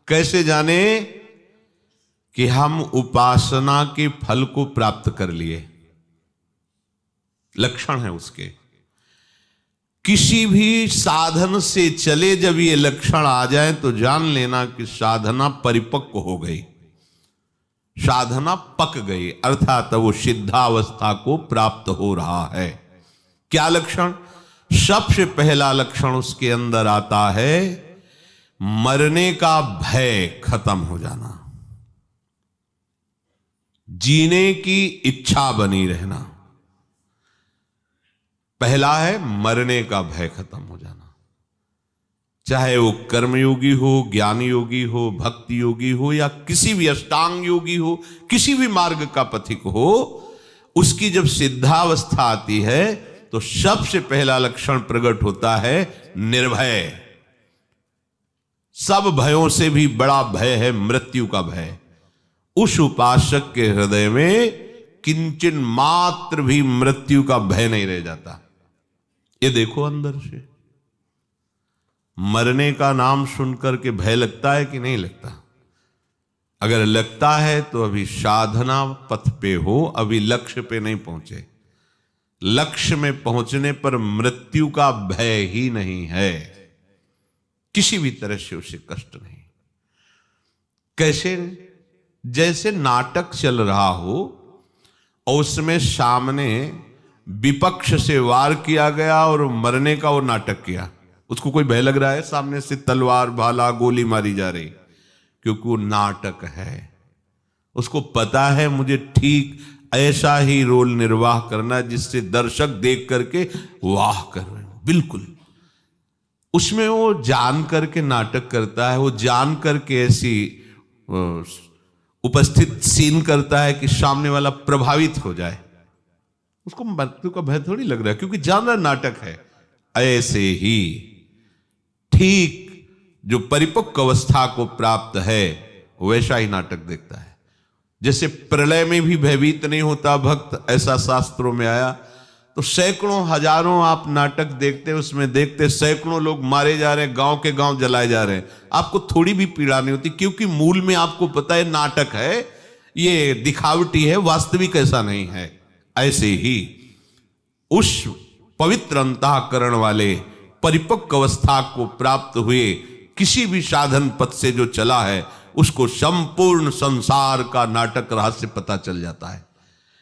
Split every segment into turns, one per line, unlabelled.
कैसे जाने कि हम उपासना के फल को प्राप्त कर लिए? लक्षण है उसके। किसी भी साधन से चले जब ये लक्षण आ जाए तो जान लेना कि साधना परिपक्व हो गई, साधना पक गई, अर्थात वो सिद्धावस्था को प्राप्त हो रहा है। क्या लक्षण? सबसे पहला लक्षण उसके अंदर आता है मरने का भय खत्म हो जाना, जीने की इच्छा बनी रहना। पहला है मरने का भय खत्म हो जाना, चाहे वो कर्मयोगी हो, ज्ञान योगी हो, भक्ति योगी हो, या किसी भी अष्टांग योगी हो, किसी भी मार्ग का पथिक हो, उसकी जब सिद्धावस्था आती है तो सबसे पहला लक्षण प्रकट होता है निर्भय। सब भयों से भी बड़ा भय है मृत्यु का भय। उस उपासक के हृदय में किंचन मात्र भी मृत्यु का भय नहीं रह जाता। ये देखो अंदर से मरने का नाम सुनकर के भय लगता है कि नहीं लगता? अगर लगता है तो अभी साधना पथ पे हो, अभी लक्ष्य पे नहीं पहुंचे। लक्ष्य में पहुंचने पर मृत्यु का भय ही नहीं है, किसी भी तरह से उसे कष्ट नहीं। कैसे? जैसे नाटक चल रहा हो और उसमें सामने विपक्ष से वार किया गया और मरने का वो नाटक किया, उसको कोई भय लग रहा है? सामने से तलवार भाला गोली मारी जा रही, क्योंकि वो नाटक है। उसको पता है मुझे ठीक ऐसा ही रोल निर्वाह करना जिससे दर्शक देख करके वाह कर रहे हैं। बिल्कुल उसमें वो जान करके नाटक करता है, वो जान करके ऐसी उपस्थित सीन करता है कि सामने वाला प्रभावित हो जाए। उसको मृत्यु का भय थोड़ी लग रहा है, क्योंकि जान रहा नाटक है। ऐसे ही ठीक जो परिपक्व अवस्था को प्राप्त है वैसा ही नाटक देखता है। जैसे प्रलय में भी भयभीत नहीं होता भक्त, ऐसा शास्त्रों में आया। तो सैकड़ों हजारों आप नाटक देखते, उसमें देखते सैकड़ों लोग मारे जा रहे हैं, गांव के गांव जलाए जा रहे हैं, आपको थोड़ी भी पीड़ा नहीं होती, क्योंकि मूल में आपको पता है नाटक है, ये दिखावटी है, वास्तविक ऐसा नहीं है। ऐसे ही उस पवित्र अंतःकरण वाले परिपक्व अवस्था को प्राप्त हुए किसी भी साधन पथ से जो चला है, उसको संपूर्ण संसार का नाटक रहस्य पता चल जाता है।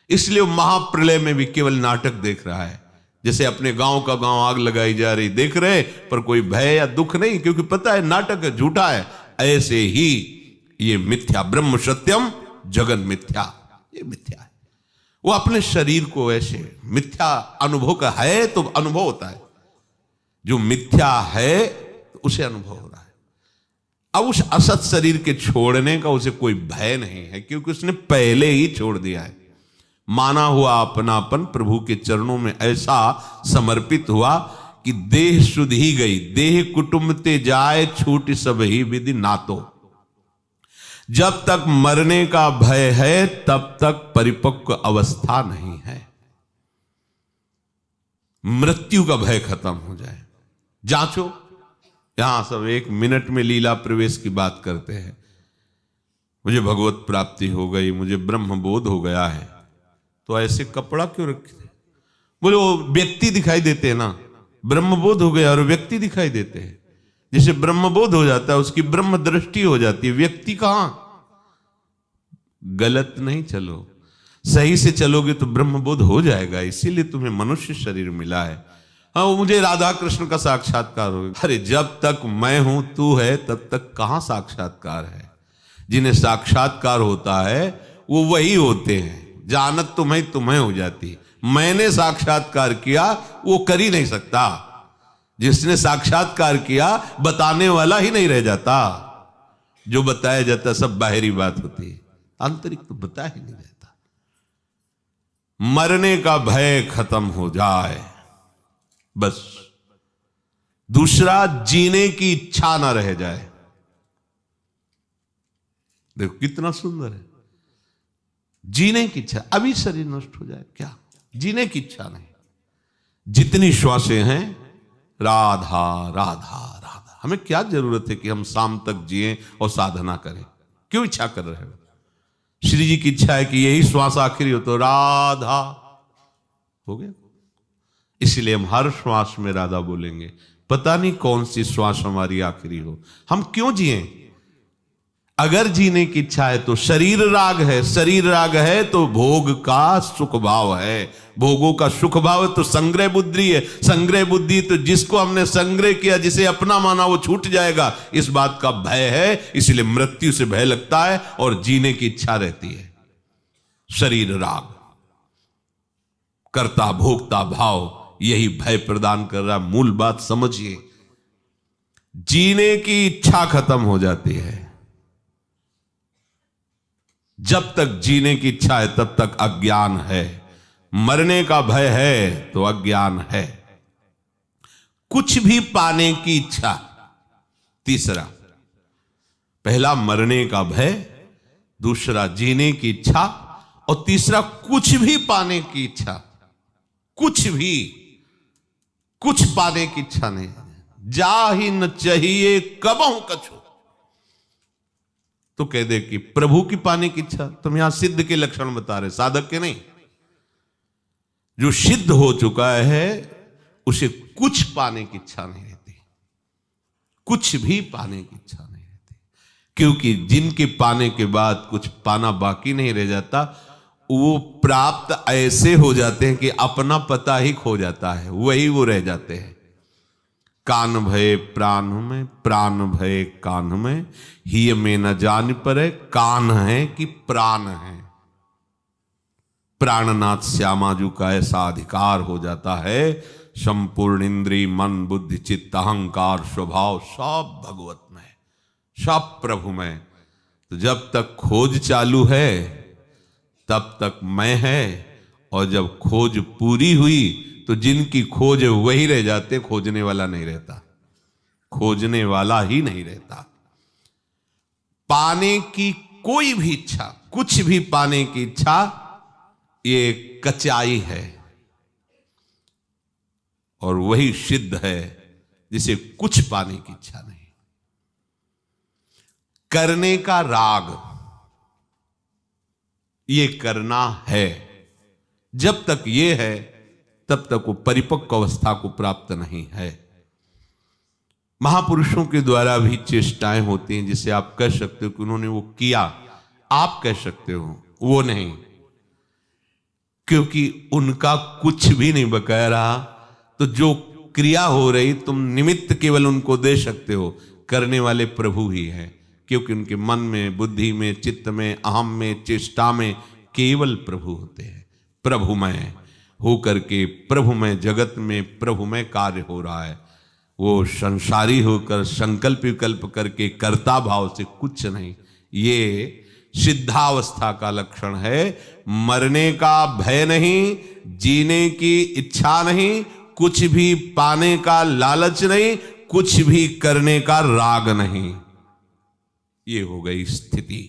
इसलिए महाप्रलय में भी केवल नाटक देख रहा है। जैसे अपने गांव का गांव आग लगाई जा रही देख रहे, पर कोई भय या दुख नहीं, क्योंकि पता है नाटक है, झूठा है। ऐसे ही ये मिथ्या, ब्रह्म सत्यम जगन मिथ्या, ये मिथ्या है। वो अपने शरीर को ऐसे मिथ्या अनुभव का है तो अनुभव होता है, जो मिथ्या है तो उसे अनुभव हो रहा है। अब उस असत शरीर के छोड़ने का उसे कोई भय नहीं है, क्योंकि उसने पहले ही छोड़ दिया है। माना हुआ अपनापन प्रभु के चरणों में ऐसा समर्पित हुआ कि देह शुद्ध ही गई, देह कुटुंब ते जाए छूट सब ही विधि नातो। जब तक मरने का भय है तब तक परिपक्व अवस्था नहीं है। मृत्यु का भय खत्म हो जाए। जांचो, यहां सब 1 मिनट में लीला प्रवेश की बात करते हैं। मुझे भगवत प्राप्ति हो गई, मुझे ब्रह्म बोध हो गया है, तो ऐसे कपड़ा क्यों रखे? बोले वो व्यक्ति दिखाई देते हैं ना, ब्रह्मबोध हो गया और व्यक्ति दिखाई देते हैं। जिसे ब्रह्मबोध हो जाता है उसकी ब्रह्म दृष्टि हो जाती है, व्यक्ति कहां? गलत नहीं चलो, सही से चलोगे तो ब्रह्मबोध हो जाएगा। इसीलिए तुम्हें मनुष्य शरीर मिला है। हाँ, मुझे राधा कृष्ण का साक्षात्कार हो गया। अरे जब तक मैं हूं तू है तब तक कहां साक्षात्कार है? जिन्हें साक्षात्कार होता है वो वही होते हैं। जानत तुम्हें हो जाती। मैंने साक्षात्कार किया वो कर ही नहीं सकता। जिसने साक्षात्कार किया बताने वाला ही नहीं रह जाता। जो बताया जाता सब बाहरी बात होती है, आंतरिक तो बता ही नहीं जाता। मरने का भय खत्म हो जाए बस। दूसरा, जीने की इच्छा ना रह जाए। देखो कितना सुंदर है, जीने की इच्छा। अभी शरीर नष्ट हो जाए क्या, जीने की इच्छा नहीं। जितनी श्वासें हैं राधा राधा राधा, हमें क्या जरूरत है कि हम शाम तक जिए और साधना करें? क्यों इच्छा कर रहे हो? श्री जी की इच्छा है कि यही श्वास आखिरी हो तो राधा हो गया। इसलिए हम हर श्वास में राधा बोलेंगे। पता नहीं कौन सी श्वास हमारी आखिरी हो, हम क्यों जिए? अगर जीने की इच्छा है तो शरीर राग है, शरीर राग है तो भोग का सुख भाव है, भोगों का सुख भाव है तो संग्रह बुद्धि है, संग्रह बुद्धि तो जिसको हमने संग्रह किया, जिसे अपना माना वो छूट जाएगा, इस बात का भय है। इसलिए मृत्यु से भय लगता है और जीने की इच्छा रहती है। शरीर राग, कर्ता भोक्ता भाव, यही भय प्रदान कर रहा। मूल बात समझिए, जीने की इच्छा खत्म हो जाती है। जब तक जीने की इच्छा है तब तक अज्ञान है, मरने का भय है तो अज्ञान है। कुछ भी पाने की इच्छा, तीसरा, पहला मरने का भय, दूसरा जीने की इच्छा, और तीसरा कुछ भी पाने की इच्छा। कुछ भी, कुछ पाने की इच्छा नहीं, जा ही न चाहिए कबहू कछु, तो कह दे कि प्रभु की पाने की इच्छा। तुम यहां सिद्ध के लक्षण बता रहे, साधक के नहीं। जो सिद्ध हो चुका है उसे कुछ पाने की इच्छा नहीं रहती, कुछ भी पाने की इच्छा नहीं रहती, क्योंकि जिनके पाने के बाद कुछ पाना बाकी नहीं रह जाता, वो प्राप्त ऐसे हो जाते हैं कि अपना पता ही खो जाता है, वही वो रह जाते हैं। कान भय प्राण में, प्राण भय कान में, ही में न जान परे कान है कि प्राण है। प्राणनाथ श्यामाजू का ऐसा अधिकार हो जाता है, संपूर्ण इंद्री मन बुद्धि चित्त अहंकार स्वभाव सब भगवत में, सब प्रभु में। तो जब तक खोज चालू है तब तक मैं है, और जब खोज पूरी हुई तो जिनकी खोज है वही रह जाते, खोजने वाला नहीं रहता, खोजने वाला ही नहीं रहता। पाने की कोई भी इच्छा, कुछ भी पाने की इच्छा, ये कचाई है, और वही सिद्ध है जिसे कुछ पाने की इच्छा नहीं। करने का राग, ये करना है, जब तक ये है तब तक वो परिपक्व अवस्था को प्राप्त नहीं है। महापुरुषों के द्वारा भी चेष्टाएं होती हैं, जिसे आप कह सकते हो कि उन्होंने वो किया, आप कह सकते हो वो नहीं, क्योंकि उनका कुछ भी नहीं बकाया रहा। तो जो क्रिया हो रही, तुम निमित्त केवल उनको दे सकते हो, करने वाले प्रभु ही हैं, क्योंकि उनके मन में, बुद्धि में, चित्त में, अहम में, चेष्टा में केवल प्रभु होते हैं। प्रभुमय होकर के, प्रभुमय जगत में प्रभुमय कार्य हो रहा है। वो संसारी होकर संकल्प विकल्प करके कर्ता भाव से कुछ नहीं। ये सिद्धावस्था का लक्षण है। मरने का भय नहीं, जीने की इच्छा नहीं, कुछ भी पाने का लालच नहीं, कुछ भी करने का राग नहीं। ये हो गई स्थिति।